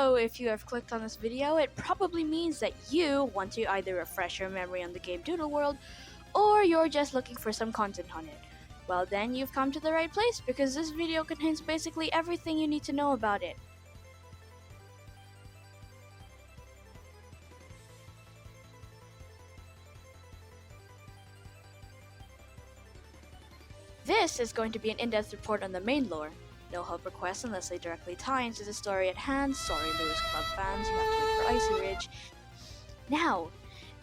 So if you have clicked on this video, it probably means that you want to either refresh your memory on the game Doodle World, or you're just looking for some content on it. Well then, you've come to the right place because this video contains basically everything you need to know about it. This is going to be an in-depth report on the main lore. No help requests unless they directly tie into the story at hand. Sorry Lewis Club fans, you have to wait for Icy Ridge. Now,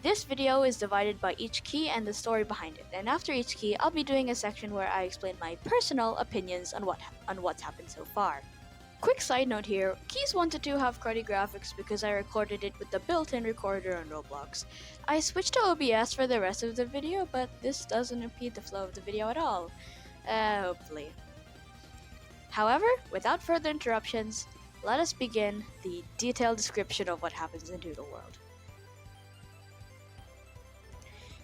this video is divided by each key and the story behind it, and after each key I'll be doing a section where I explain my personal opinions on what's happened so far. Quick side note here, keys 1 to 2 have cruddy graphics because I recorded it with the built-in recorder on Roblox. I switched to OBS for the rest of the video, but this doesn't impede the flow of the video at all. Hopefully. However, without further interruptions, let us begin the detailed description of what happens in Doodle World.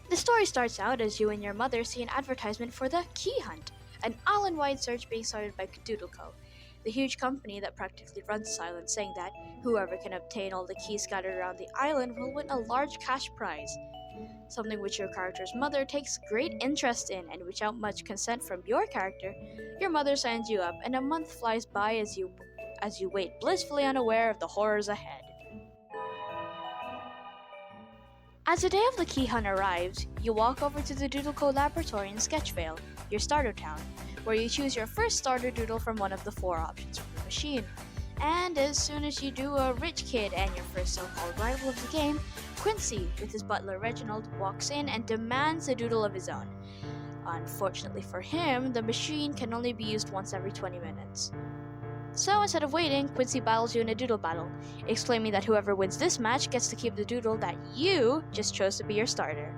The story starts out as you and your mother see an advertisement for the Key Hunt, an island-wide search being started by Doodle Co., the huge company that practically runs this island, saying that whoever can obtain all the keys scattered around the island will win a large cash prize. Something which your character's mother takes great interest in, and without much consent from your character, your mother signs you up, and a month flies by as you wait blissfully unaware of the horrors ahead. As the day of the Key Hunt arrives, you walk over to the Doodle Co. laboratory in Sketchvale, your starter town, where you choose your first starter doodle from one of the 4 options from the machine. And as soon as you do, a rich kid and your first so-called rival of the game, Quincy, with his butler Reginald, walks in and demands a doodle of his own. Unfortunately for him, the machine can only be used once every 20 minutes. So instead of waiting, Quincy battles you in a doodle battle, exclaiming that whoever wins this match gets to keep the doodle that you just chose to be your starter.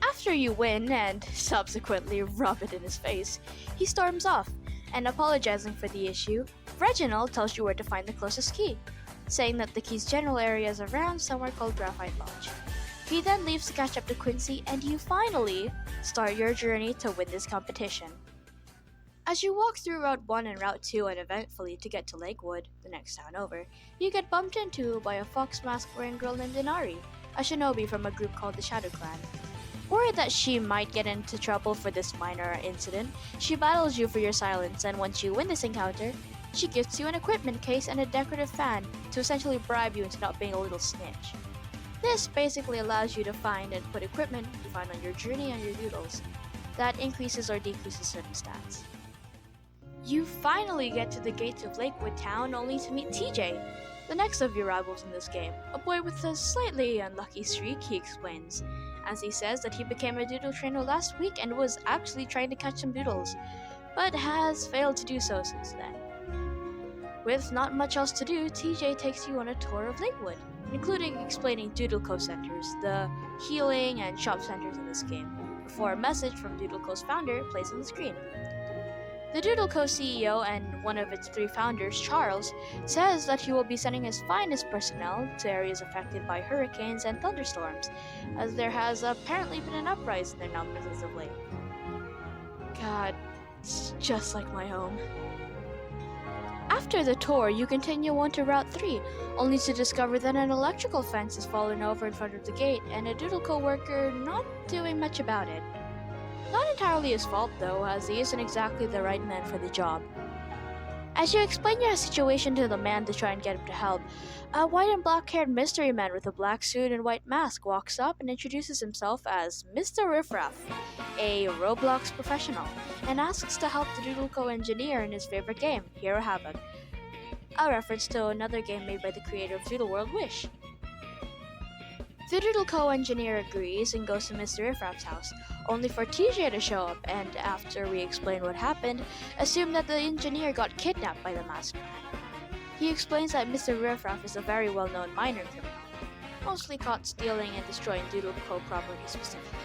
After you win, and subsequently rub it in his face, he storms off, and apologizing for the issue, Reginald tells you where to find the closest key, saying that the key's general area is around somewhere called Graphite Lodge. He then leaves to catch up to Quincy, and you finally start your journey to win this competition. As you walk through Route 1 and Route 2 uneventfully to get to Lakewood, the next town over, you get bumped into by a fox mask wearing girl named Inari, a shinobi from a group called the Shadow Clan. Worried that she might get into trouble for this minor incident, she battles you for your silence, and once you win this encounter, she gifts you an equipment case and a decorative fan to essentially bribe you into not being a little snitch. This basically allows you to find and put equipment you find on your journey on your doodles that increases or decreases certain stats. You finally get to the gates of Lakewood Town only to meet TJ, the next of your rivals in this game, a boy with a slightly unlucky streak, he explains, as he says that he became a doodle trainer last week and was actually trying to catch some doodles, but has failed to do so since then. With not much else to do, TJ takes you on a tour of Lakewood, including explaining Doodle Co. centers, the healing and shop centers in this game, before a message from Doodle Co.'s founder plays on the screen. The Doodle Co. CEO and one of its 3 founders, Charles, says that he will be sending his finest personnel to areas affected by hurricanes and thunderstorms, as there has apparently been an uprising in their numbers as of late. God, it's just like my home. After the tour, you continue on to Route 3, only to discover that an electrical fence has fallen over in front of the gate and a Doodle Co. worker not doing much about it. Not entirely his fault though, as he isn't exactly the right man for the job. As you explain your situation to the man to try and get him to help, a white and black-haired mystery man with a black suit and white mask walks up and introduces himself as Mr. Riffraff, a Roblox professional, and asks to help the Doodle Co. engineer in his favorite game, Hero Havoc, a reference to another game made by the creator of Doodle World, Wish. The Doodle Co. engineer agrees and goes to Mr. Riffraff's house, only for TJ to show up and, after we explain what happened, assume that the engineer got kidnapped by the masked man. He explains that Mr. Riffraff is a very well-known minor criminal, mostly caught stealing and destroying Doodle Co. property specifically.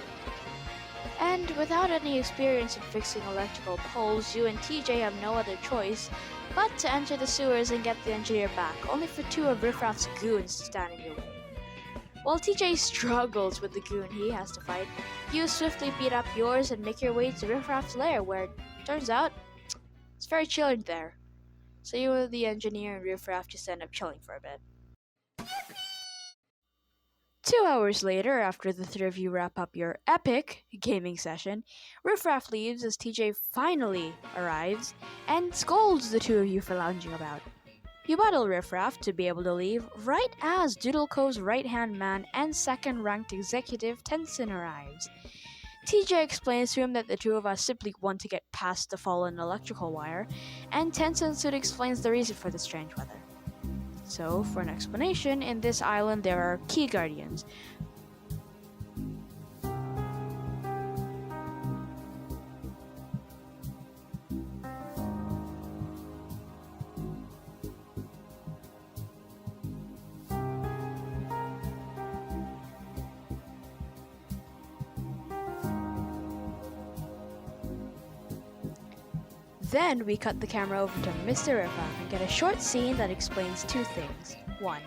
And without any experience in fixing electrical poles, you and TJ have no other choice but to enter the sewers and get the engineer back, only for 2 of Riffraff's goons to stand in your way. While TJ struggles with the goon he has to fight, you swiftly beat up yours and make your way to Riffraff's lair, where, turns out, It's very chill in there. So you, the engineer, and Riffraff just end up chilling for a bit. 2 hours later, after the three of you wrap up your epic gaming session, Riffraff leaves as TJ finally arrives and scolds the two of you for lounging about. You battle Riffraff to be able to leave right as Doodleco's right-hand man and second-ranked executive Tenson arrives. TJ explains to him that the two of us simply want to get past the fallen electrical wire, and Tenson soon explains the reason for the strange weather. So, for an explanation, in this island there are key guardians. Then we cut the camera over to Mr. Riffraff and get a short scene that explains two things. One,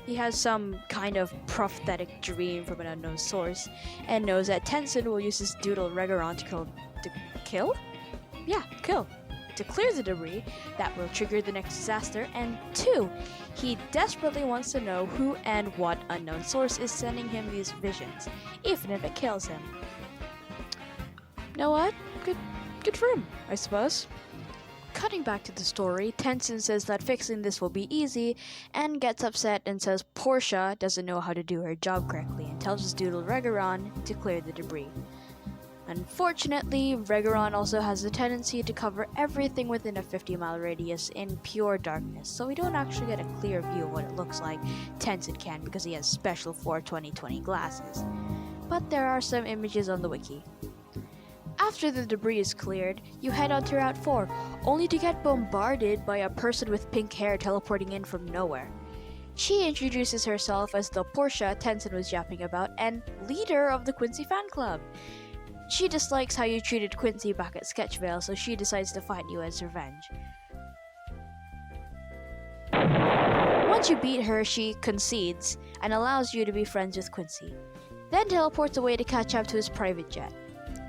he has some kind of prophetic dream from an unknown source and knows that Tenson will use his Doodle Regeron to clear the debris that will trigger the next disaster. And two, he desperately wants to know who and what unknown source is sending him these visions, even if it kills him. You know what? Good for him, I suppose. Cutting back to the story, Tenson says that fixing this will be easy and gets upset and says Portia doesn't know how to do her job correctly and tells his Doodle Regeron to clear the debris. Unfortunately, Regeron also has a tendency to cover everything within a 50-mile radius in pure darkness, so we don't actually get a clear view of what it looks like Tenson can because he has special 420/20 glasses. But there are some images on the wiki. After the debris is cleared, you head on to Route 4, only to get bombarded by a person with pink hair teleporting in from nowhere. She introduces herself as the Portia Tenson was yapping about and leader of the Quincy fan club. She dislikes how you treated Quincy back at Sketchville, so she decides to fight you as revenge. Once you beat her, she concedes and allows you to be friends with Quincy, then teleports away to catch up to his private jet.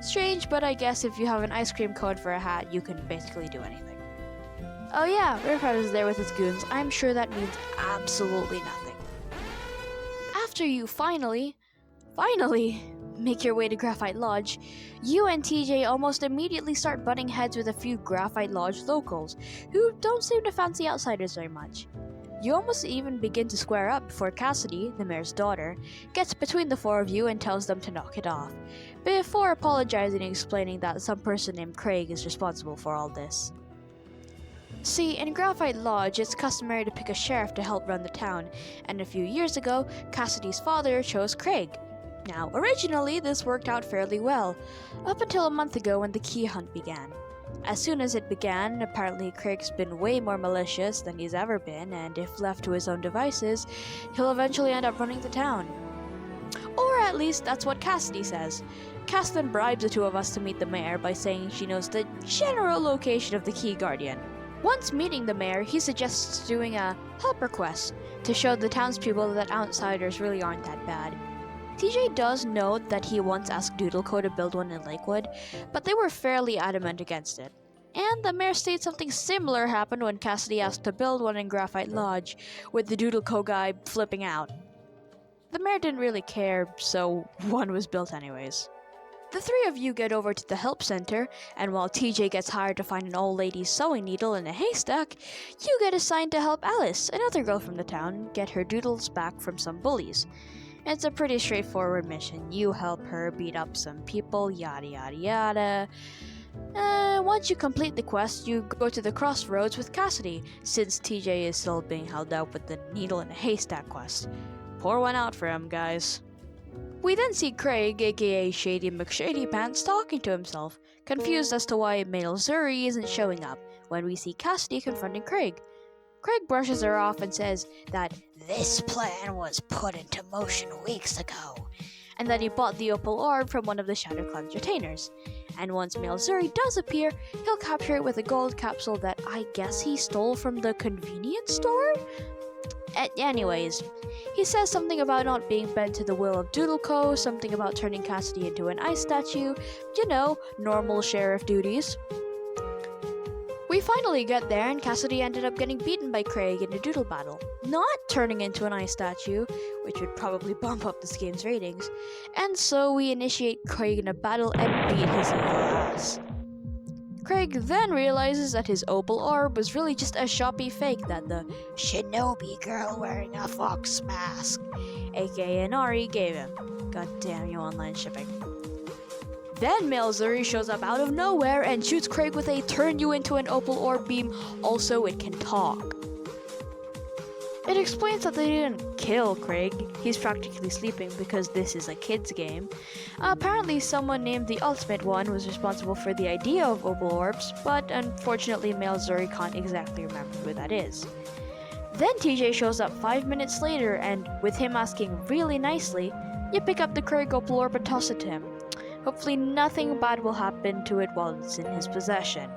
Strange, but I guess if you have an ice cream cone for a hat, you can basically do anything. Oh yeah, Riffraff is there with his goons. I'm sure that means absolutely nothing. After you finally make your way to Graphite Lodge, you and TJ almost immediately start butting heads with a few Graphite Lodge locals, who don't seem to fancy outsiders very much. You almost even begin to square up before Cassidy, the mayor's daughter, gets between the four of you and tells them to knock it off, before apologizing and explaining that some person named Craig is responsible for all this. See, in Graphite Lodge, it's customary to pick a sheriff to help run the town, and a few years ago, Cassidy's father chose Craig. Now, originally, this worked out fairly well, up until a month ago when the key hunt began. As soon as it began, apparently Craig's been way more malicious than he's ever been, and if left to his own devices, he'll eventually end up running the town. Or at least that's what Cassidy says. Cass then bribes the two of us to meet the mayor by saying she knows the general location of the Key Guardian. Once meeting the mayor, he suggests doing a help request to show the townspeople that outsiders really aren't that bad. TJ does note that he once asked Doodleco to build one in Lakewood, but they were fairly adamant against it. And the mayor states something similar happened when Cassidy asked to build one in Graphite Lodge, with the Doodleco guy flipping out. The mayor didn't really care, so one was built anyways. The three of you get over to the help center, and while TJ gets hired to find an old lady's sewing needle in a haystack, you get assigned to help Alice, another girl from the town, get her doodles back from some bullies. It's a pretty straightforward mission. You help her beat up some people, yada yada yada. Once you complete the quest, you go to the crossroads with Cassidy, since TJ is still being held up with the needle in a haystack quest. Pour one out for him, guys. We then see Craig, aka Shady McShadypants, talking to himself, confused as to why Male Zuri isn't showing up, when we see Cassidy confronting Craig. Craig brushes her off and says that this plan was put into motion weeks ago, and that he bought the opal orb from one of the Shadow Clan's retainers. And once Male Zuri does appear, he'll capture it with a gold capsule that I guess he stole from the convenience store? Anyways, he says something about not being bent to the will of Doodleco, something about turning Cassidy into an ice statue, normal sheriff duties. We We finally get there, and Cassidy ended up getting beaten by Craig in a doodle battle, not turning into an ice statue, which would probably bump up this game's ratings, and so we initiate Craig in a battle and beat his evil ass. Craig then realizes that his opal orb was really just a shoppy fake that the shinobi girl wearing a fox mask, aka Inari, gave him. God damn you, online shipping. Then Malzuri shows up out of nowhere and shoots Craig with a turn you into an opal orb beam, also it can talk. It explains that they didn't kill Craig, he's practically sleeping because this is a kid's game. Apparently someone named the Ultimate One was responsible for the idea of opal orbs, but unfortunately Malzuri can't exactly remember who that is. Then TJ shows up 5 minutes later and, with him asking really nicely, you pick up the Craig opal orb and toss it to him. Hopefully nothing bad will happen to it while it's in his possession.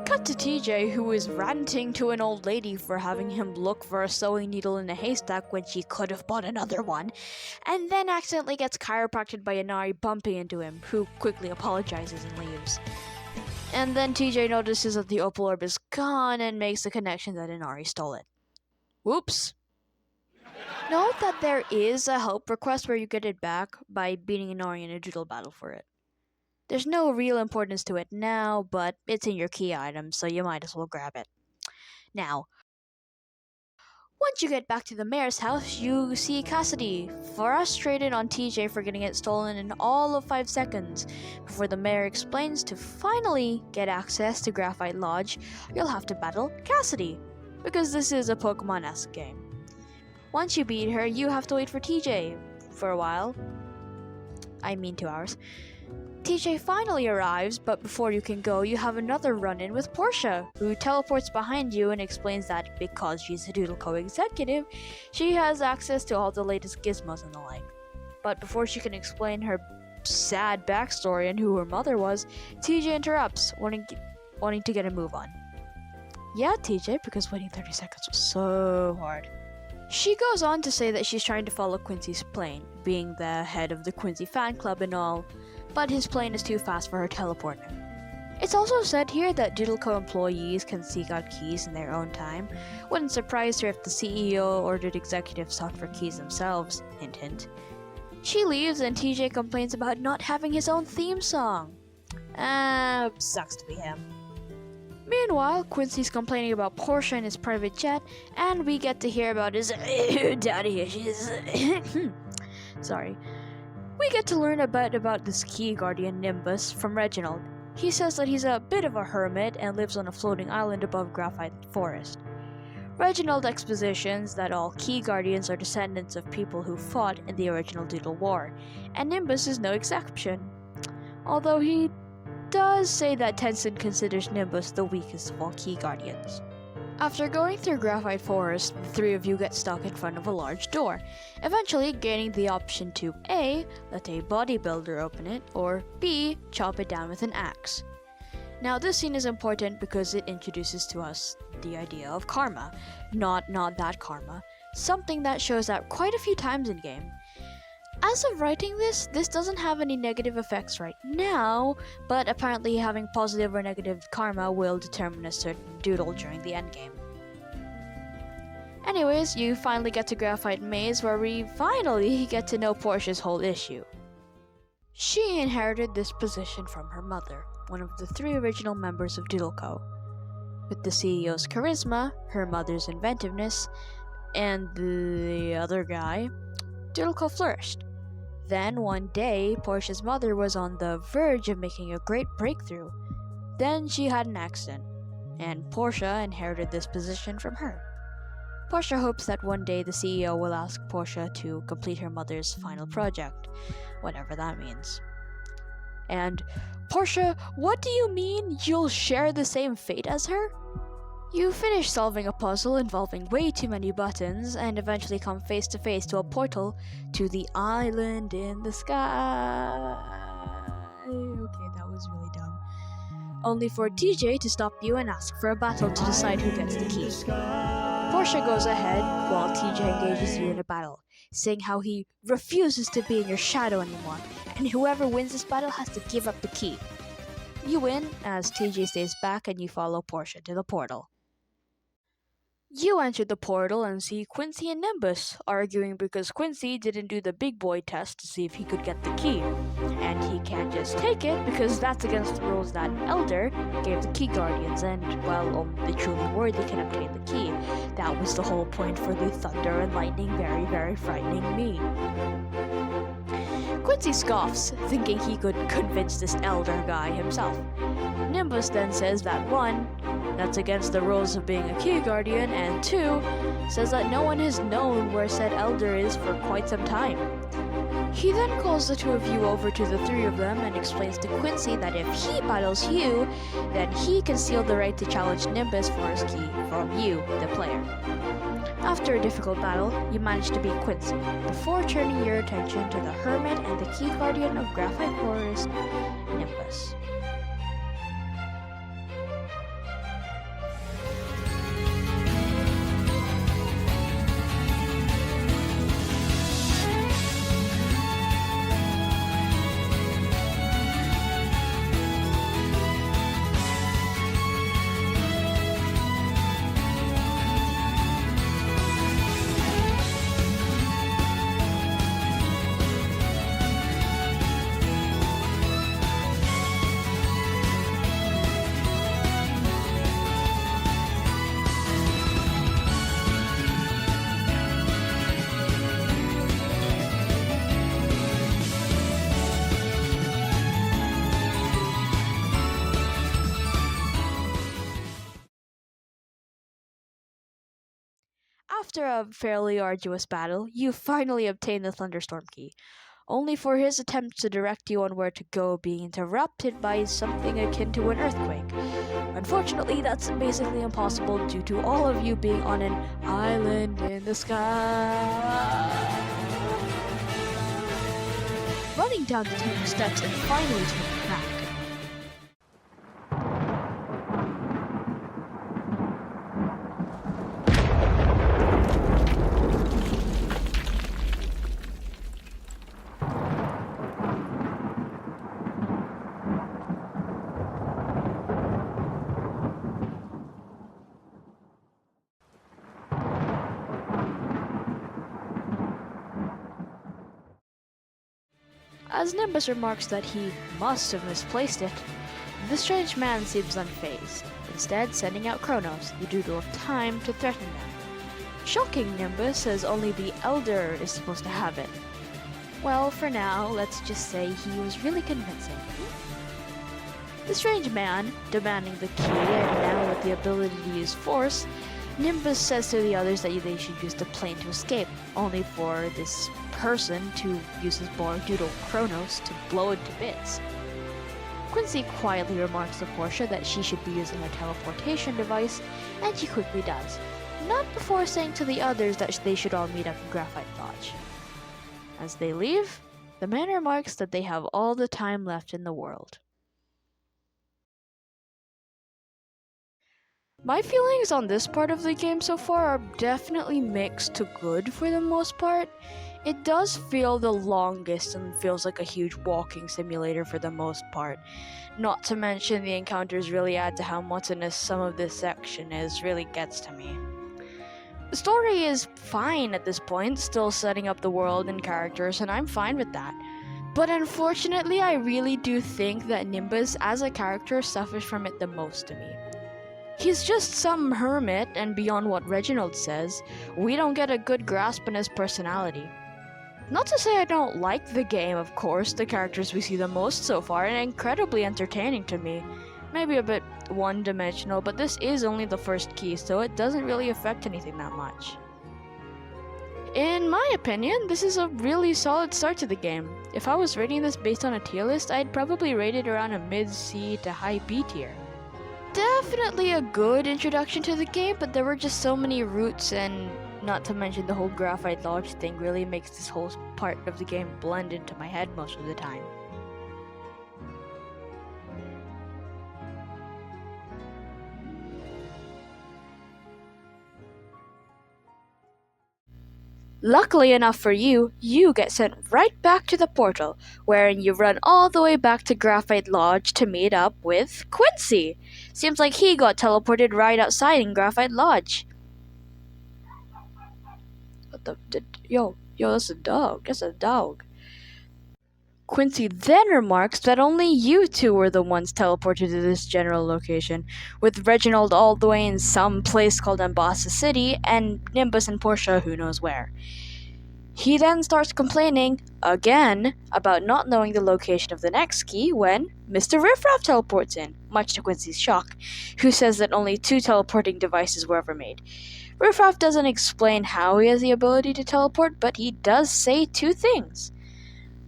Cut to TJ, who is ranting to an old lady for having him look for a sewing needle in a haystack when she could have bought another one, and then accidentally gets chiropracted by Inari bumping into him, who quickly apologizes and leaves. And then TJ notices that the opal orb is gone and makes the connection that Inari stole it. Whoops! Note that there is a help request where you get it back by beating Inari in a doodle battle for it. There's no real importance to it now, but it's in your key items, so you might as well grab it. Now, once you get back to the mayor's house, you see Cassidy, frustrated on TJ for getting it stolen in all of 5 seconds. Before the mayor explains to finally get access to Graphite Lodge, you'll have to battle Cassidy, because this is a Pokemon-esque game. Once you beat her, you have to wait for TJ for a while. I mean 2 hours. TJ finally arrives, but before you can go, you have another run-in with Portia, who teleports behind you and explains that because she's a Doodle co-executive, she has access to all the latest gizmos and the like. But before she can explain her sad backstory and who her mother was, TJ interrupts, wanting to get a move on. Yeah, TJ, because waiting 30 seconds was so hard. She goes on to say that she's trying to follow Quincy's plane, being the head of the Quincy fan club and all, but his plane is too fast for her teleporter. It's also said here that Doodle co-employees can seek out keys in their own time. Wouldn't surprise her if the CEO ordered executives sought for keys themselves, hint hint. She leaves and TJ complains about not having his own theme song. Sucks to be him. Meanwhile, Quincy's complaining about Portia and his private jet, and we get to hear about his daddy issues. Sorry. We get to learn a bit about this key guardian Nimbus from Reginald. He says that he's a bit of a hermit and lives on a floating island above Graphite Forest. Reginald expositions that all key guardians are descendants of people who fought in the original Doodle War, and Nimbus is no exception. Although he does say that Tencent considers Nimbus the weakest of all key guardians. After going through Graphite Forest, the 3 of you get stuck in front of a large door, eventually gaining the option to A. let a bodybuilder open it, or B. chop it down with an axe. Now this scene is important because it introduces to us the idea of karma, not that karma, something that shows up quite a few times in game. As of writing this doesn't have any negative effects right now, but apparently having positive or negative karma will determine a certain doodle during the endgame. Anyways, you finally get to Graphite Maze, where we finally get to know Portia's whole issue. She inherited this position from her mother, one of the 3 original members of Doodle Co. With the CEO's charisma, her mother's inventiveness, and the other guy, Doodle Co flourished. Then one day, Portia's mother was on the verge of making a great breakthrough. Then she had an accident, and Portia inherited this position from her. Portia hopes that one day the CEO will ask Portia to complete her mother's final project, whatever that means. And, Portia, what do you mean you'll share the same fate as her? You finish solving a puzzle involving way too many buttons and eventually come face to face to a portal to the island in the sky. Okay, that was really dumb. Only for TJ to stop you and ask for a battle to decide who gets the key. Portia goes ahead while TJ engages you in a battle, saying how he refuses to be in your shadow anymore, and whoever wins this battle has to give up the key. You win as TJ stays back and you follow Portia to the portal. You enter the portal and see Quincy and Nimbus arguing because Quincy didn't do the big boy test to see if he could get the key. And he can't just take it because that's against the rules that Elder gave the key guardians, and, well, only the truly worthy can obtain the key. That was the whole point for the thunder and lightning very, very frightening me. Quincy scoffs, thinking he could convince this Elder guy himself. Nimbus then says that 1, that's against the rules of being a key guardian, and 2, says that no one has known where said Elder is for quite some time. He then calls the 2 of you over to the 3 of them and explains to Quincy that if he battles you, then he can steal the right to challenge Nimbus for his key from you, the player. After a difficult battle, you manage to beat Quincy, before turning your attention to the Hermit and the key guardian of Graphite Forest, Nimbus. After a fairly arduous battle, you finally obtain the Thunderstorm Key, only for his attempts to direct you on where to go being interrupted by something akin to an earthquake. Unfortunately, that's basically impossible due to all of you being on an island in the sky. Running down the temple steps and finally to the crack. As Nimbus remarks that he must have misplaced it, the strange man seems unfazed, instead sending out Kronos, the Doodle of Time, to threaten them. Shocking Nimbus, as only the Elder is supposed to have it. Well, for now, let's just say he was really convincing. The strange man, demanding the key and now with the ability to use force, Nimbus says to the others that they should use the plane to escape, only for this person to use his boy Doodle Kronos to blow it to bits. Quincy quietly remarks to Portia that she should be using a teleportation device, and she quickly does, not before saying to the others that they should all meet up in Graphite Lodge. As they leave, the man remarks that they have all the time left in the world. My feelings on this part of the game so far are definitely mixed to good for the most part. It does feel the longest and feels like a huge walking simulator for the most part. Not to mention the encounters really add to how monotonous some of this section is, really gets to me. The story is fine at this point, still setting up the world and characters, and I'm fine with that. But unfortunately, I really do think that Nimbus as a character suffers from it the most to me. He's just some hermit, and beyond what Reginald says, we don't get a good grasp on his personality. Not to say I don't like the game, of course, the characters we see the most so far are incredibly entertaining to me. Maybe a bit one-dimensional, but this is only the first key, so it doesn't really affect anything that much. In my opinion, this is a really solid start to the game. If I was rating this based on a tier list, I'd probably rate it around a mid-C to high B tier. Definitely a good introduction to the game, but there were just so many routes, and not to mention the whole Graphite Lodge thing really makes this whole part of the game blend into my head most of the time. Luckily enough for you, you get sent right back to the portal, wherein you run all the way back to Graphite Lodge to meet up with Quincy. Seems like he got teleported right outside in Graphite Lodge. Yo, that's a dog. That's a dog. Quincy then remarks that only you two were the ones teleported to this general location, with Reginald all the way in some place called Ambassa City, and Nimbus and Portia who knows where. He then starts complaining, again, about not knowing the location of the next key when Mr. Riffraff teleports in, much to Quincy's shock, who says that only 2 teleporting devices were ever made. Riffraff doesn't explain how he has the ability to teleport, but he does say 2 things.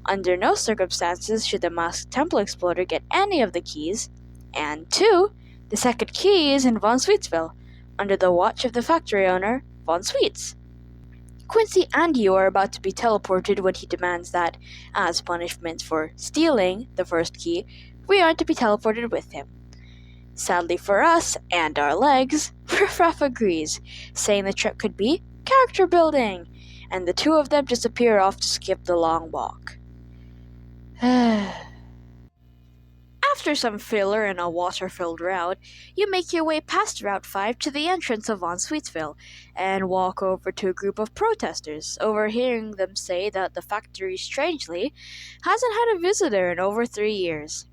Under no circumstances should the masked temple exploder get any of the keys, and 2, the second key is in Von Sweetsville, under the watch of the factory owner, Von Sweets. Quincy and you are about to be teleported when he demands that, as punishment for stealing the first key, we aren't to be teleported with him. Sadly for us, and our legs, Riffraff agrees, saying the trip could be character building, and the 2 of them disappear off to skip the long walk. After some filler in a water-filled route, you make your way past Route 5 to the entrance of Von Sweetsville, and walk over to a group of protesters, overhearing them say that the factory, strangely, hasn't had a visitor in over 3 years.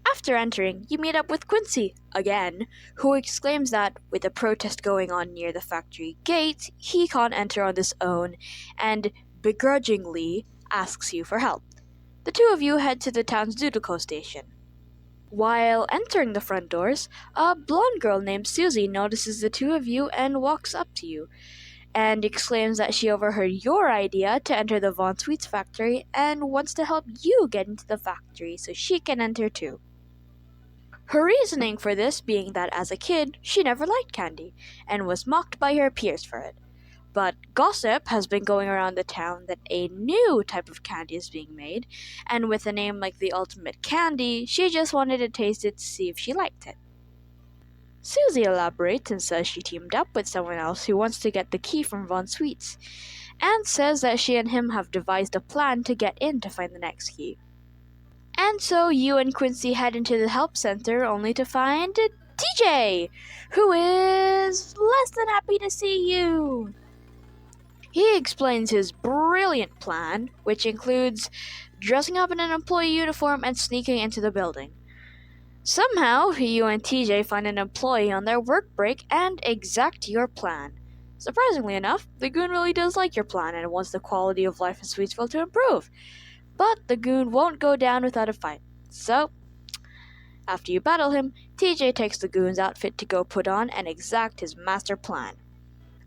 After entering, you meet up with Quincy, again, who exclaims that, with a protest going on near the factory gate, he can't enter on his own, and begrudgingly asks you for help. The 2 of you head to the town's Doodle station. While entering the front doors, a blonde girl named Susie notices the 2 of you and walks up to you, and exclaims that she overheard your idea to enter the Von Sweets factory and wants to help you get into the factory so she can enter too. Her reasoning for this being that as a kid, she never liked candy, and was mocked by her peers for it. But gossip has been going around the town that a new type of candy is being made, and with a name like the Ultimate Candy, she just wanted to taste it to see if she liked it. Susie elaborates and says she teamed up with someone else who wants to get the key from Von Sweets, and says that she and him have devised a plan to get in to find the next key. And so you and Quincy head into the help center only to find TJ, who is less than happy to see you. He explains his brilliant plan, which includes dressing up in an employee uniform and sneaking into the building. Somehow, you and TJ find an employee on their work break and exact your plan. Surprisingly enough, the goon really does like your plan and wants the quality of life in Sweetsville to improve. But the goon won't go down without a fight. So, after you battle him, TJ takes the goon's outfit to go put on and exact his master plan.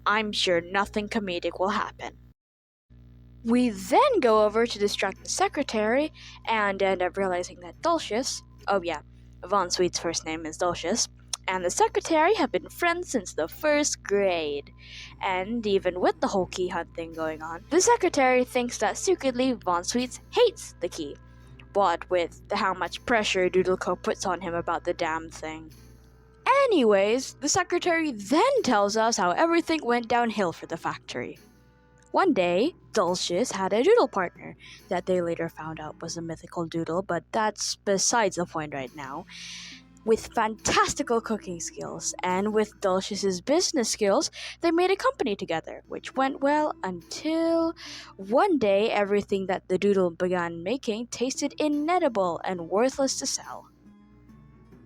I'm sure nothing comedic will happen. We then go over to distract the secretary and end up realizing that Dulcius, Von Sweet's first name is Dulcius, and the secretary have been friends since the 1st grade. And even with the whole key hunt thing going on, the secretary thinks that secretly Von Sweets hates the key. What with how much pressure Doodle puts on him about the damn thing. Anyways, the secretary then tells us how everything went downhill for the factory. One day, Dulcius had a doodle partner that they later found out was a mythical doodle, but that's besides the point right now. With fantastical cooking skills and with Dulcius's business skills, they made a company together, which went well until one day everything that the doodle began making tasted inedible and worthless to sell.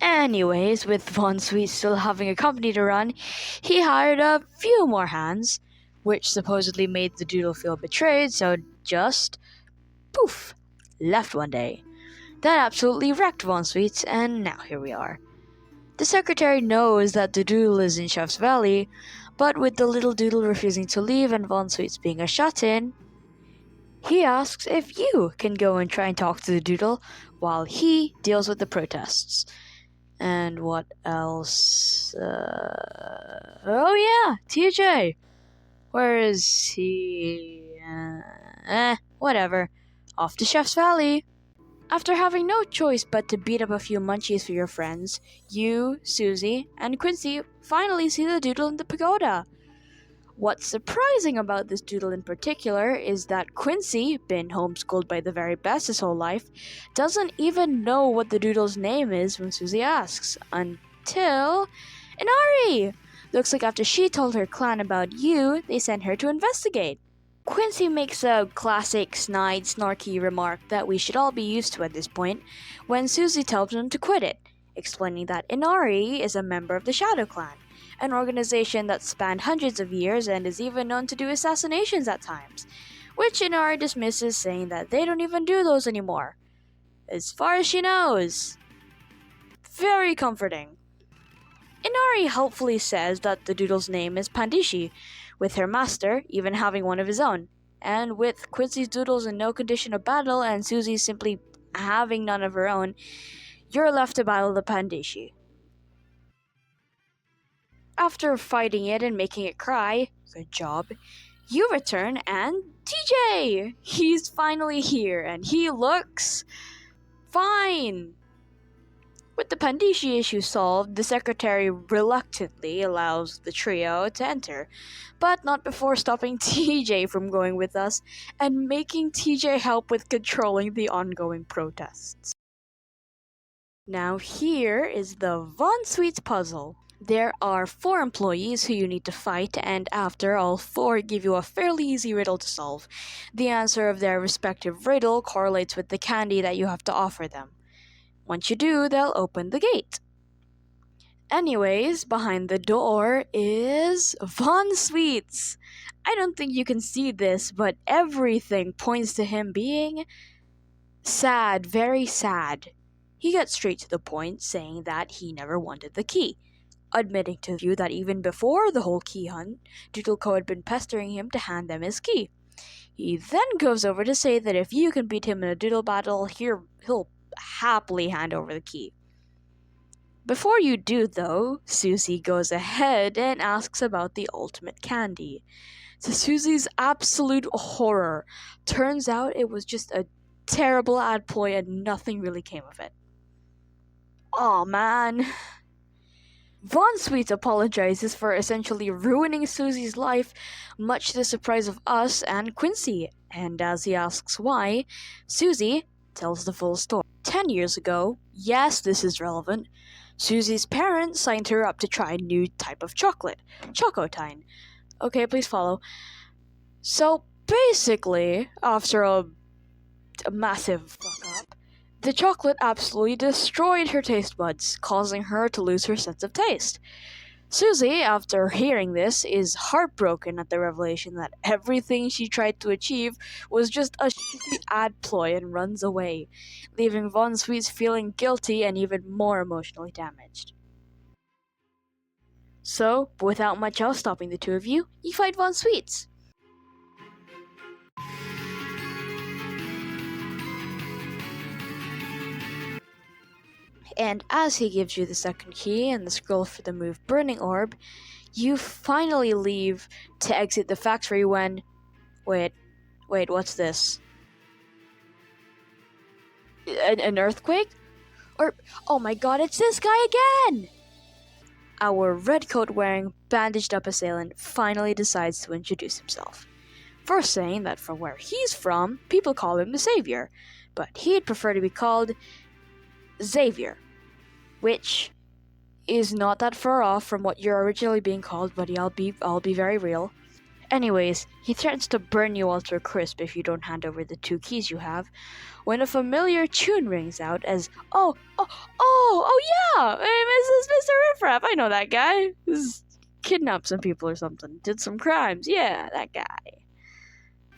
Anyways, with Von Sweet still having a company to run, he hired a few more hands, which supposedly made the doodle feel betrayed, so just poof, left one day. That absolutely wrecked Von Sweets, and now here we are. The secretary knows that the doodle is in Chef's Valley, but with the little doodle refusing to leave and Von Sweets being a shut-in, he asks if you can go and try and talk to the doodle while he deals with the protests. And what else? TJ. Where is he? Whatever. Off to Chef's Valley. After having no choice but to beat up a few munchies for your friends, you, Susie, and Quincy finally see the doodle in the pagoda. What's surprising about this doodle in particular is that Quincy, been homeschooled by the very best his whole life, doesn't even know what the doodle's name is when Susie asks, until Inari! Looks like after she told her clan about you, they sent her to investigate. Quincy makes a classic snide, snarky remark that we should all be used to at this point when Susie tells him to quit it, explaining that Inari is a member of the Shadow Clan, an organization that spanned hundreds of years and is even known to do assassinations at times, which Inari dismisses, saying that they don't even do those anymore, as far as she knows. Very comforting. Inari helpfully says that the doodle's name is Pandishi, with her master even having one of his own, and with Quincy's doodles in no condition of battle and Susie simply having none of her own, you're left to battle the Pandishi. After fighting it and making it cry, good job, you return and TJ! He's finally here and he looks fine! With the Pandishi issue solved, the secretary reluctantly allows the trio to enter, but not before stopping TJ from going with us and making TJ help with controlling the ongoing protests. Now here is the Von Sweets puzzle. There are 4 employees who you need to fight, and after all 4 give you a fairly easy riddle to solve, the answer of their respective riddle correlates with the candy that you have to offer them. Once you do, they'll open the gate. Anyways, behind the door is Von Sweets. I don't think you can see this, but everything points to him being sad, very sad. He gets straight to the point, saying that he never wanted the key, admitting to you that even before the whole key hunt, Doodle Co had been pestering him to hand them his key. He then goes over to say that if you can beat him in a doodle battle, he'll happily hand over the key. Before you do, though, Susie goes ahead and asks about the ultimate candy. To Susie's absolute horror, turns out it was just a terrible ad ploy and nothing really came of it. Aw, man. Von Sweets apologizes for essentially ruining Susie's life, much to the surprise of us and Quincy, and as he asks why, Susie tells the full story. 10 years ago, yes, this is relevant, Susie's parents signed her up to try a new type of chocolate, Chocotine. Okay, please follow. So basically, after a massive fuck up, the chocolate absolutely destroyed her taste buds, causing her to lose her sense of taste. Susie, after hearing this, is heartbroken at the revelation that everything she tried to achieve was just a shitty ad ploy and runs away, leaving Von Sweets feeling guilty and even more emotionally damaged. So, without much else stopping the two of you, you fight Von Sweets. And as he gives you the second key and the scroll for the move Burning Orb, you finally leave to exit the factory when... Wait, what's this? An earthquake? Or, oh my god, it's this guy again! Our red coat wearing, bandaged up assailant finally decides to introduce himself. First saying that from where he's from, people call him the Savior, but he'd prefer to be called Xavier, which is not that far off from what you're originally being called, buddy. I'll be very real. Anyways, he threatens to burn you all to a crisp if you don't hand over the 2 keys you have, when a familiar tune rings out as, oh yeah, this is Mr. Riffraff, I know that guy. He's kidnapped some people or something, did some crimes, yeah, that guy.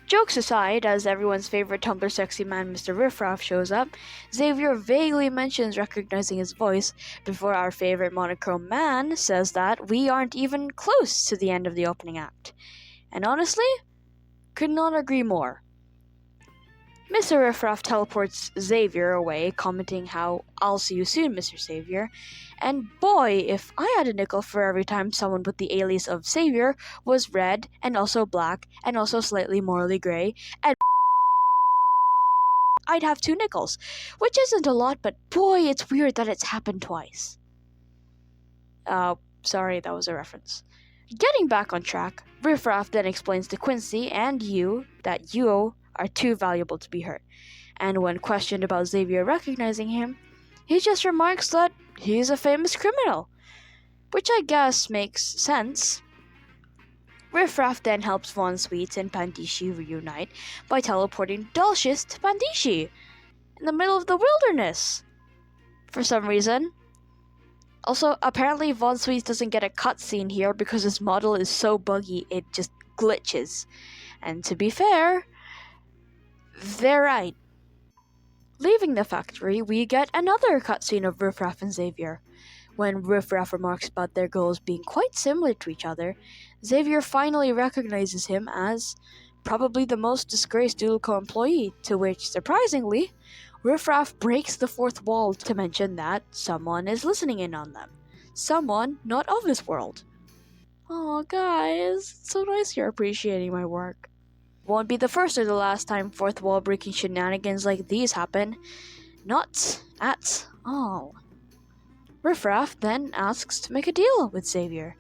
Jokes aside, as everyone's favorite Tumblr sexy man Mr. Riffraff shows up, Xavier vaguely mentions recognizing his voice before our favorite monochrome man says that we aren't even close to the end of the opening act. And honestly, could not agree more. Mr. Riffraff teleports Xavier away, commenting how, "I'll see you soon, Mr. Xavier." And boy, if I had a nickel for every time someone with the alias of Xavier was red, and also black, and also slightly morally grey, and I'd have 2 nickels. Which isn't a lot, but boy, it's weird that it's happened twice. Sorry, that was a reference. Getting back on track, Riffraff then explains to Quincy and you that you are too valuable to be hurt, and when questioned about Xavier recognizing him, he just remarks that he's a famous criminal, which I guess makes sense. Riffraff then helps Von Sweets and Pandishi reunite by teleporting Dulcius to Pandishi in the middle of the wilderness for some reason. Also, apparently Von Sweets doesn't get a cutscene here because his model is so buggy it just glitches. And to be fair, they're right. Leaving the factory, we get another cutscene of Riffraff and Xavier. When Riffraff remarks about their goals being quite similar to each other, Xavier finally recognizes him as probably the most disgraced Doodle employee, to which, surprisingly, Riffraff breaks the fourth wall to mention that someone is listening in on them. Someone not of this world. Aw, guys, it's so nice you're appreciating my work. Won't be the first or the last time fourth wall breaking shenanigans like these happen. Not at all. Riffraff then asks to make a deal with Xavier.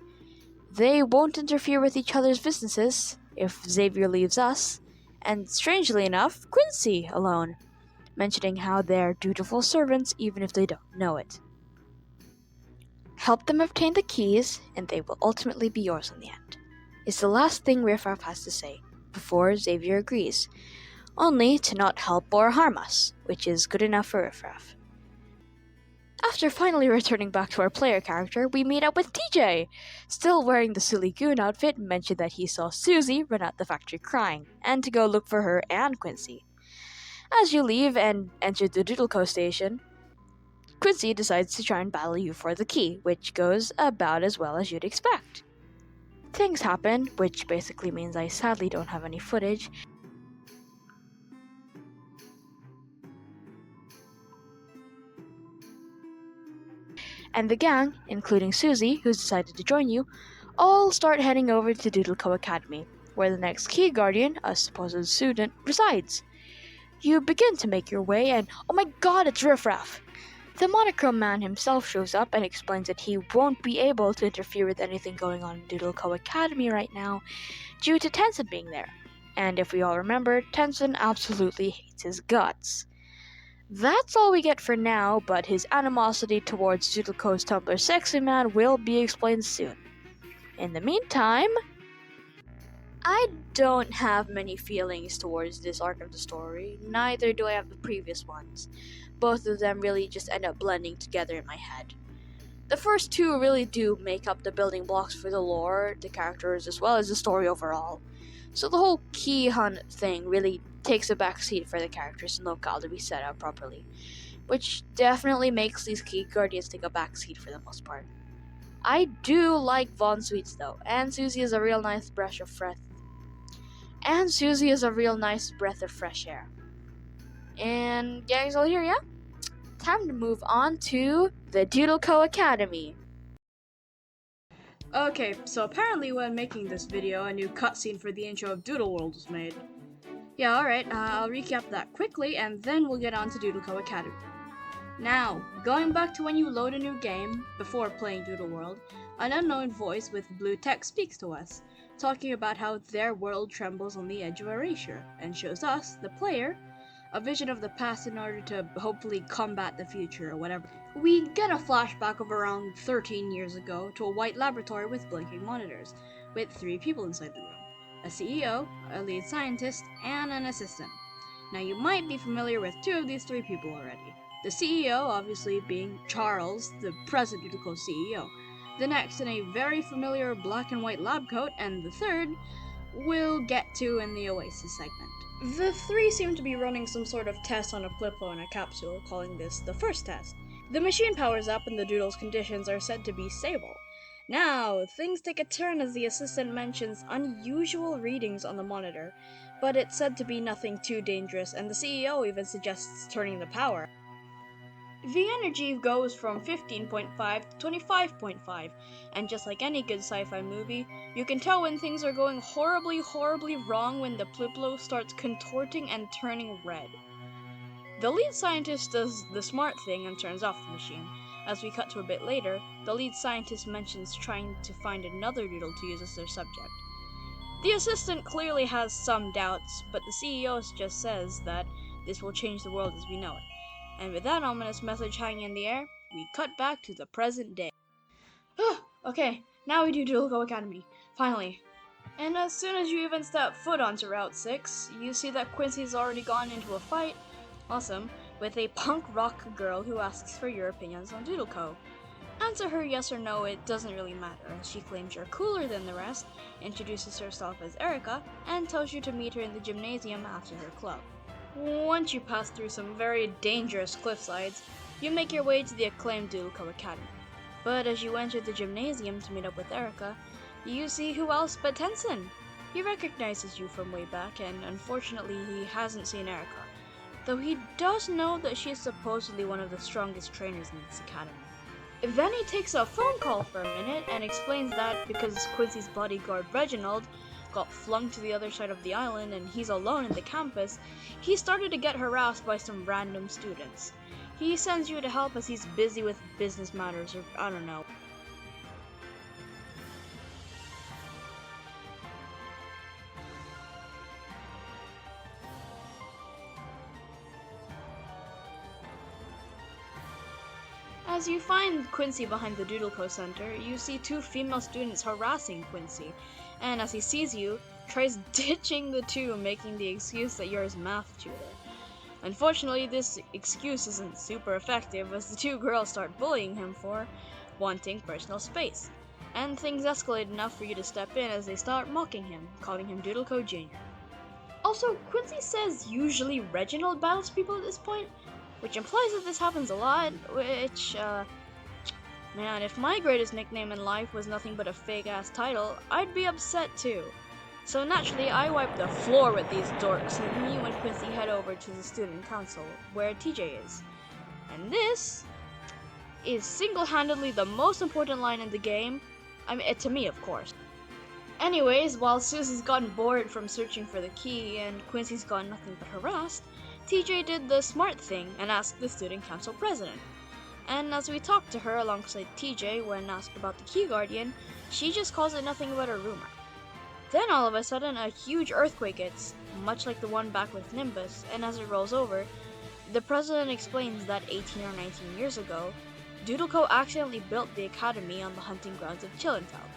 They won't interfere with each other's businesses if Xavier leaves us, and strangely enough, Quincy alone, mentioning how they're dutiful servants even if they don't know it. Help them obtain the keys, and they will ultimately be yours in the end, is the last thing Riffraff has to say, before Xavier agrees, only to not help or harm us, which is good enough for Riffraff. After finally returning back to our player character, we meet up with TJ, still wearing the silly goon outfit, and mentioned that he saw Susie run out the factory crying, and to go look for her and Quincy. As you leave and enter the Doodle station, Quincy decides to try and battle you for the key, which goes about as well as you'd expect. Things happen, which basically means I sadly don't have any footage, and the gang, including Susie, who's decided to join you, all start heading over to Doodle Academy, where the next Key Guardian, a supposed student, resides. You begin to make your way, and oh my god, it's Riffraff! The monochrome man himself shows up and explains that he won't be able to interfere with anything going on in Doodle Academy right now due to Tenson being there. And if we all remember, Tenson absolutely hates his guts. That's all we get for now, but his animosity towards Doodleco's Tumblr sexy man will be explained soon. In the meantime, I don't have many feelings towards this arc of the story, neither do I have the previous ones. Both of them really just end up blending together in my head. The first two really do make up the building blocks for the lore, the characters, as well as the story overall. So the whole key hunt thing really takes a backseat for the characters and locale to be set up properly, which definitely makes these Key Guardians take a backseat for the most part. I do like Von Sweets though, and Susie is a real nice breath of fresh air. And gang's all here, yeah? Time to move on to the Doodle Academy. Okay, so apparently when making this video, a new cutscene for the intro of Doodle World was made. Yeah, alright, I'll recap that quickly, and then we'll get on to Doodle Academy. Now, going back to when you load a new game, before playing Doodle World, an unknown voice with blue text speaks to us, talking about how their world trembles on the edge of erasure, and shows us, the player, a vision of the past in order to hopefully combat the future or whatever. We get a flashback of around 13 years ago to a white laboratory with blinking monitors, with 3 people inside the room. A CEO, a lead scientist, and an assistant. Now you might be familiar with 2 of these 3 people already. The CEO obviously being Charles, the present Doodle CEO. The next in a very familiar black and white lab coat, and the third we'll get to in the Oasis segment. The 3 seem to be running some sort of test on a Pliplo in a capsule, calling this the first test. The machine powers up and the Doodle's conditions are said to be stable. Now, things take a turn as the assistant mentions unusual readings on the monitor, but it's said to be nothing too dangerous, and the CEO even suggests turning the power. The energy goes from 15.5 to 25.5, and just like any good sci-fi movie, you can tell when things are going horribly wrong when the Pliplo starts contorting and turning red. The lead scientist does the smart thing and turns off the machine, As we cut to a bit later, the lead scientist mentions trying to find another doodle to use as their subject. The assistant clearly has some doubts, but the CEO just says that this will change the world as we know it. And with that ominous message hanging in the air, we cut back to the present day. Okay, now we do Doodle Go Academy. Finally. And as soon as you even step foot onto Route 6, you see that Quincy's already gone into a fight, awesome, with a punk rock girl who asks for your opinions on Doodle Co. Answer her yes or no, it doesn't really matter, as she claims you're cooler than the rest, introduces herself as Erica, and tells you to meet her in the gymnasium after her club. Once you pass through some very dangerous cliffsides, you make your way to the acclaimed Doodle Co Academy. But as you enter the gymnasium to meet up with Erica, you see who else but Tenson. He recognizes you from way back, and unfortunately he hasn't seen Erica, though he does know that she is supposedly one of the strongest trainers in this academy. Then he takes a phone call for a minute and explains that because Quincy's bodyguard Reginald got flung to the other side of the island and he's alone in the campus, he started to get harassed by some random students. He sends you to help as he's busy with business matters, or I don't know. As you find Quincy behind the Doodle Co Center, you see two female students harassing Quincy, and as he sees you, tries ditching the two, making the excuse that you're his math tutor. Unfortunately, this excuse isn't super effective as the two girls start bullying him for wanting personal space, and things escalate enough for you to step in as they start mocking him, calling him Doodle Co Jr. Also, Quincy says usually Reginald battles people at this point, which implies that this happens a lot, which, man, if my greatest nickname in life was nothing but a fake-ass title, I'd be upset too. So naturally, I wipe the floor with these dorks, and you and Quincy head over to the student council, where TJ is. And this is single-handedly the most important line in the game, to me, of course. Anyways, while Susie's gotten bored from searching for the key, and Quincy's gotten nothing but harassed, TJ did the smart thing and asked the student council president. And as we talked to her alongside TJ when asked about the key guardian, she just calls it nothing but a rumor. Then all of a sudden a huge earthquake hits, much like the one back with Nimbus, and as it rolls over, the president explains that 18 or 19 years ago, Doodle Co accidentally built the academy on the hunting grounds of Chillintel,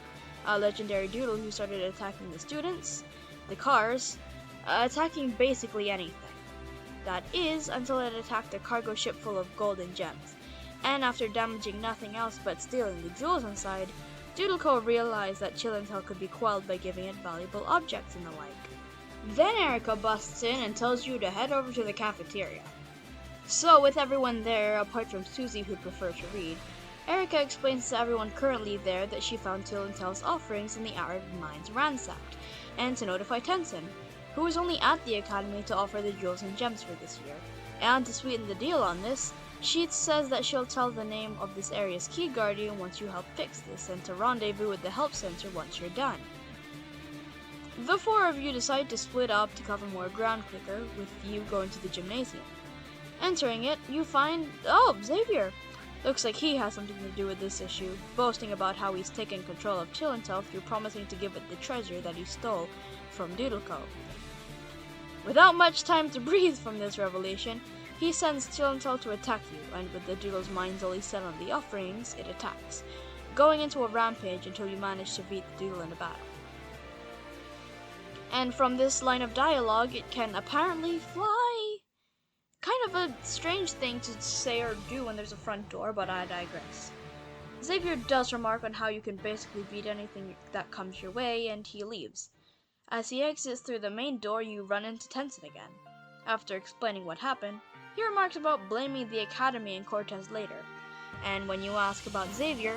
a legendary doodle who started attacking the students, the cars, attacking basically anything. That is, until it attacked a cargo ship full of gold and gems, and after damaging nothing else but stealing the jewels inside, Doodle Co realized that Chillintel could be quelled by giving it valuable objects and the like. Then Erica busts in and tells you to head over to the cafeteria. So with everyone there, apart from Susie who'd prefer to read, Erica explains to everyone currently there that she found Chillintel's offerings in the arid mines ransacked, and to notify Tenson, who was only at the academy to offer the jewels and gems for this year. And to sweeten the deal on this, she says that she'll tell the name of this area's key guardian once you help fix this, and to rendezvous with the help center once you're done. The four of you decide to split up to cover more ground quicker, with you going to the gymnasium. Entering it, you find, Xavier! Looks like he has something to do with this issue, boasting about how he's taken control of Chillintel through promising to give it the treasure that he stole from Doodle Co. Without much time to breathe from this revelation, he sends Chillintel to attack you, and with the Doodle's minds only set on the offerings, it attacks, going into a rampage until you manage to beat the Doodle in a battle. And from this line of dialogue, it can apparently fly. Kind of a strange thing to say or do when there's a front door, but I digress. Xavier does remark on how you can basically beat anything that comes your way, and he leaves. As he exits through the main door, you run into Tenson again. After explaining what happened, he remarks about blaming the Academy and Cortez later, and when you ask about Xavier,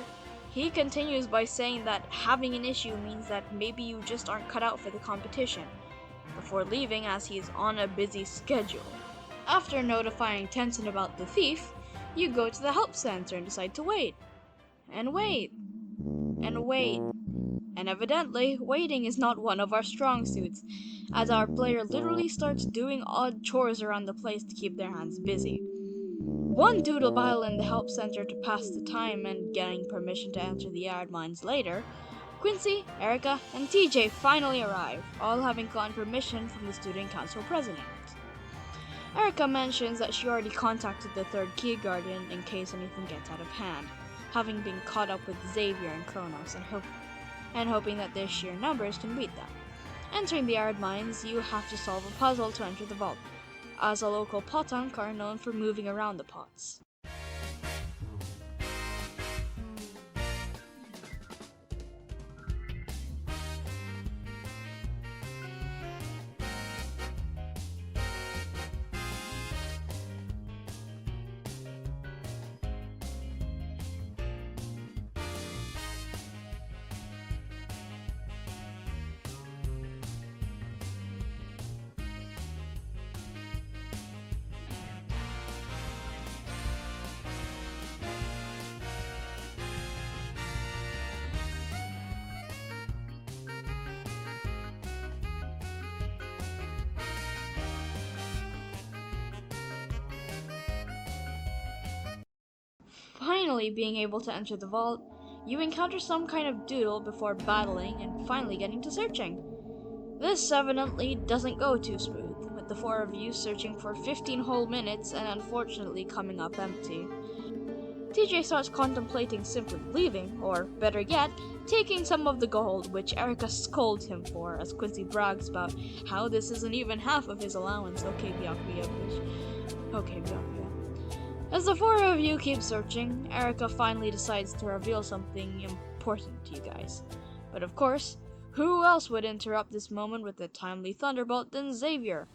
he continues by saying that having an issue means that maybe you just aren't cut out for the competition, before leaving as he's on a busy schedule. After notifying Tenson about the thief, you go to the help center and decide to wait. And wait. And wait. And evidently, waiting is not one of our strong suits, as our player literally starts doing odd chores around the place to keep their hands busy. one doodle battle in the help center to pass the time and getting permission to enter the yard mines later, Quincy, Erica, and TJ finally arrive, all having gotten permission from the student council president. Erica mentions that she already contacted the third key guardian in case anything gets out of hand, having been caught up with Xavier and Kronos and hoping that their sheer numbers can beat them. Entering the yard mines, you have to solve a puzzle to enter the vault, as a local potank are known for moving around the pots. Finally being able to enter the vault, you encounter some kind of doodle before battling and finally getting to searching. This evidently doesn't go too smooth, with the four of you searching for 15 whole minutes and unfortunately coming up empty. TJ starts contemplating simply leaving, or better yet, taking some of the gold, which Erica scolds him for, as Quincy brags about how this isn't even half of his allowance. Okay, Byakuya. As the four of you keep searching, Erica finally decides to reveal something important to you guys. But of course, who else would interrupt this moment with a timely thunderbolt than Xavier,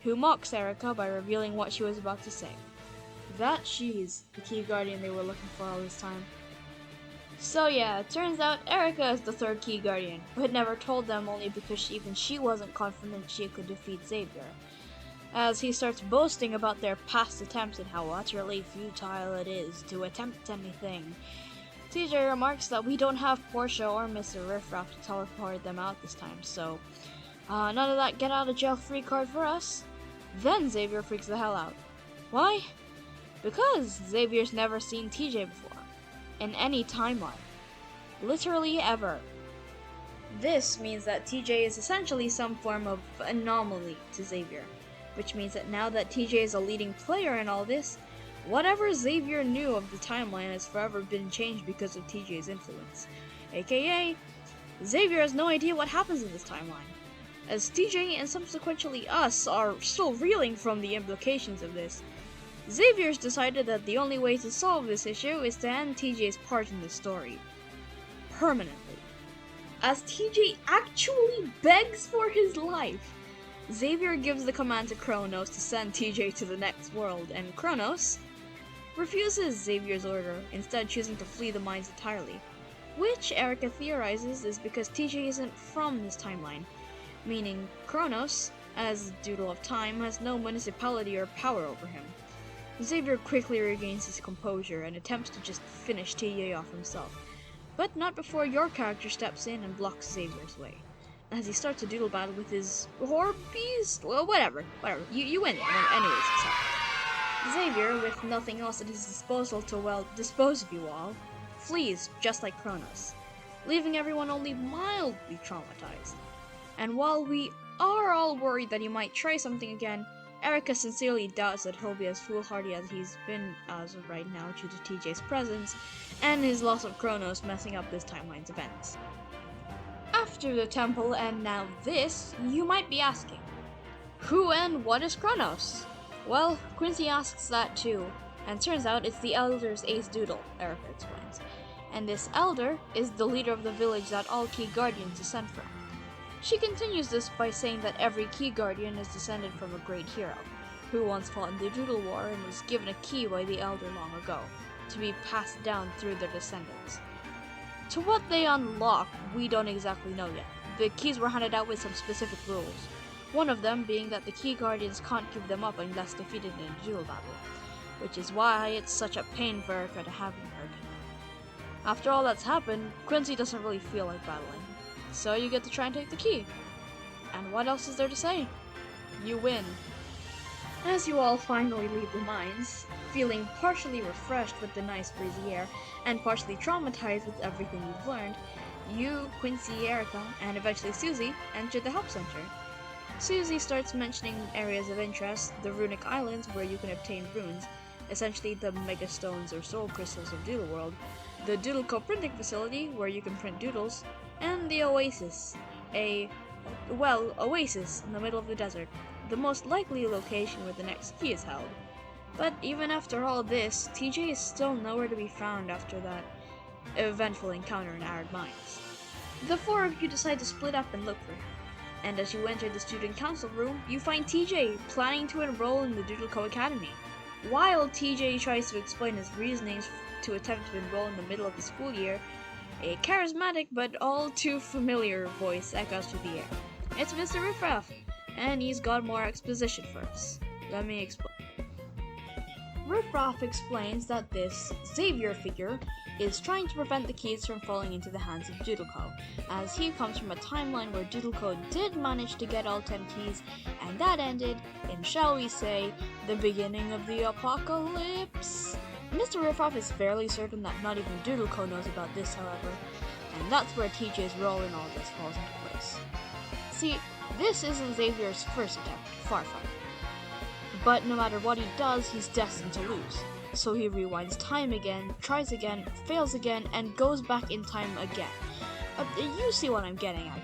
who mocks Erica by revealing what she was about to say. That she's the key guardian they were looking for all this time. So yeah, it turns out Erica is the third key guardian, but never told them only because even she wasn't confident she could defeat Xavier. As he starts boasting about their past attempts and how utterly futile it is to attempt anything. TJ remarks that we don't have Portia or Mr. Riffraff to teleport them out this time, so none of that get out of jail free card for us. Then Xavier freaks the hell out. Why? Because Xavier's never seen TJ before, in any timeline. Literally ever. This means that TJ is essentially some form of anomaly to Xavier, which means that now that TJ is a leading player in all this, whatever Xavier knew of the timeline has forever been changed because of TJ's influence. AKA, Xavier has no idea what happens in this timeline. As TJ and subsequently us are still reeling from the implications of this, Xavier's decided that the only way to solve this issue is to end TJ's part in the story. Permanently. As TJ actually begs for his life, Xavier gives the command to Kronos to send TJ to the next world, and Kronos refuses Xavier's order, instead choosing to flee the mines entirely, which Erica theorizes is because TJ isn't from this timeline, meaning Kronos, as Doodle of Time, has no municipality or power over him. Xavier quickly regains his composure and attempts to just finish TJ off himself, but not before your character steps in and blocks Xavier's way. As he starts a doodle battle with his horror beast, well, whatever, you win it, anyways, so. Xavier, with nothing else at his disposal to, well, dispose of you all, flees just like Kronos, leaving everyone only mildly traumatized. And while we are all worried that he might try something again, Erica sincerely doubts that he'll be as foolhardy as he's been as of right now due to TJ's presence and his loss of Kronos messing up this timeline's events. After the temple and now this, you might be asking, who and what is Kronos? Well, Quincy asks that too, and turns out it's the Elder's ace Doodle, Erica explains. And this Elder is the leader of the village that all Key Guardians descend from. She continues this by saying that every Key Guardian is descended from a great hero, who once fought in the Doodle War and was given a key by the Elder long ago, to be passed down through their descendants. To what they unlock, we don't exactly know yet. The keys were handed out with some specific rules, one of them being that the Key Guardians can't give them up unless defeated in a duel battle, which is why it's such a pain for Erica to have in her opinion. After all that's happened, Quincy doesn't really feel like battling, so you get to try and take the key. And what else is there to say? You win. As you all finally leave the mines, Feeling partially refreshed with the nice breezy air, and partially traumatized with everything you've learned, you, Quincy, Erica, and eventually Susie enter the help center. Susie starts mentioning areas of interest, the runic islands where you can obtain runes, essentially the megastones or soul crystals of Doodle World, the Doodle co-printing facility where you can print doodles, and the oasis, oasis in the middle of the desert, the most likely location where the next key is held. But even after all this, TJ is still nowhere to be found after that eventful encounter in Arid Mines. The four of you decide to split up and look for him, and as you enter the student council room, you find TJ planning to enroll in the Doodle Co Academy. While TJ tries to explain his reasonings to attempt to enroll in the middle of the school year, a charismatic but all too familiar voice echoes through the air. It's Mr. Riffraff, and he's got more exposition for us. Let me explain. Riffraff explains that this Xavier figure is trying to prevent the keys from falling into the hands of DoodleCo, as he comes from a timeline where DoodleCo did manage to get all 10 keys, and that ended in, shall we say, the beginning of the apocalypse. Mr. Riffraff is fairly certain that not even DoodleCo knows about this, however, and that's where TJ's role in all this falls into place. See, this isn't Xavier's first attempt, far from it. But no matter what he does, he's destined to lose. So he rewinds time again, tries again, fails again, and goes back in time again. You see what I'm getting at.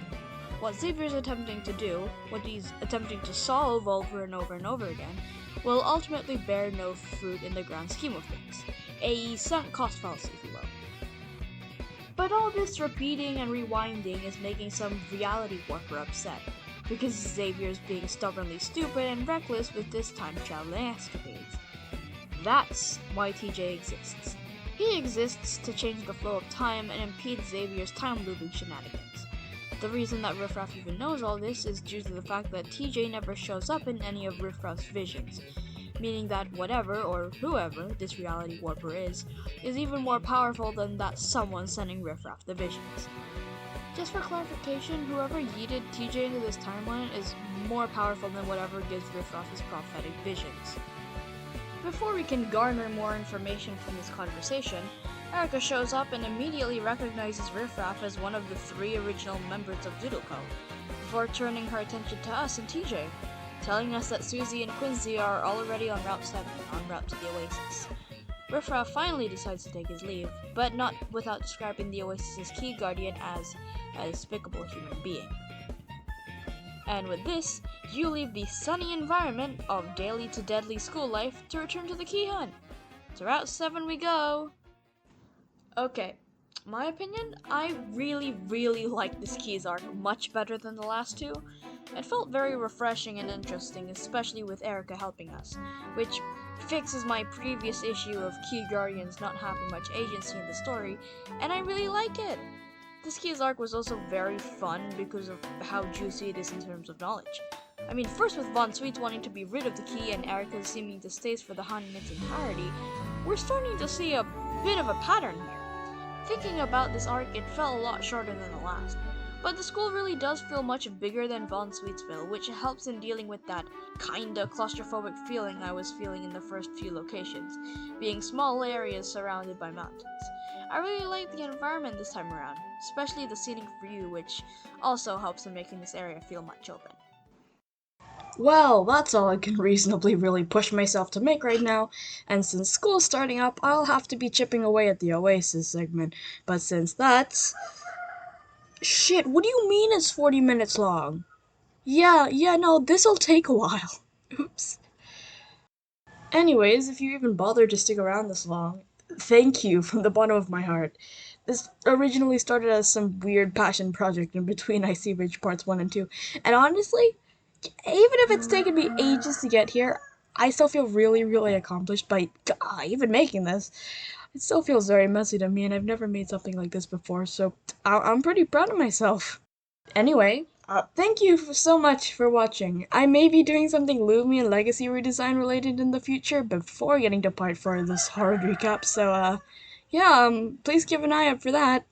What Xavier's attempting to do, what he's attempting to solve over and over and over again, will ultimately bear no fruit in the grand scheme of things. A sunk cost fallacy, if you will. But all this repeating and rewinding is making some reality warper upset, because Xavier's being stubbornly stupid and reckless with his time-traveling escapades. That's why TJ exists. He exists to change the flow of time and impede Xavier's time-looping shenanigans. The reason that Riffraff even knows all this is due to the fact that TJ never shows up in any of Riffraff's visions, meaning that whatever, or whoever, this reality warper is even more powerful than that someone sending Riffraff the visions. Just for clarification, whoever yeeted TJ into this timeline is more powerful than whatever gives Riffraff his prophetic visions. Before we can garner more information from this conversation, Erica shows up and immediately recognizes Riffraff as one of the 3 original members of DoodleCo, before turning her attention to us and TJ, telling us that Susie and Quincy are already on Route 7, en route to the Oasis. Riffraff finally decides to take his leave, but not without describing the Oasis's key guardian as a despicable human being. And with this, you leave the sunny environment of daily to deadly school life to return to the key hunt. To Route 7 we go! Okay, my opinion, I really like this Keys arc much better than the last 2. It felt very refreshing and interesting, especially with Erica helping us, which fixes my previous issue of Key Guardians not having much agency in the story, and I really like it! This Keys arc was also very fun because of how juicy it is in terms of knowledge. I mean, first with Von Sweets wanting to be rid of the key and Erica seeming to stay for the hunt in its entirety, we're starting to see a bit of a pattern here. Thinking about this arc, it felt a lot shorter than the last, but the school really does feel much bigger than Von Sweetsville, which helps in dealing with that kinda claustrophobic feeling I was feeling in the first few locations, being small areas surrounded by mountains. I really like the environment this time around, especially the scenic view, which also helps in making this area feel much open. Well, that's all I can reasonably really push myself to make right now, and since school's starting up, I'll have to be chipping away at the Oasis segment, but since that's... Shit, what do you mean it's 40 minutes long? Yeah, no, this'll take a while. Oops. Anyways, if you even bothered to stick around this long, thank you from the bottom of my heart. This originally started as some weird passion project in between Icy Ridge Parts 1 and 2, and honestly, even if it's taken me ages to get here, I still feel really accomplished by even making this. It still feels very messy to me, and I've never made something like this before, so I'm pretty proud of myself. Anyway, thank you so much for watching. I may be doing something Lumi and Legacy redesign related in the future before getting to part 4 of this hard recap, so yeah, please keep an eye out for that.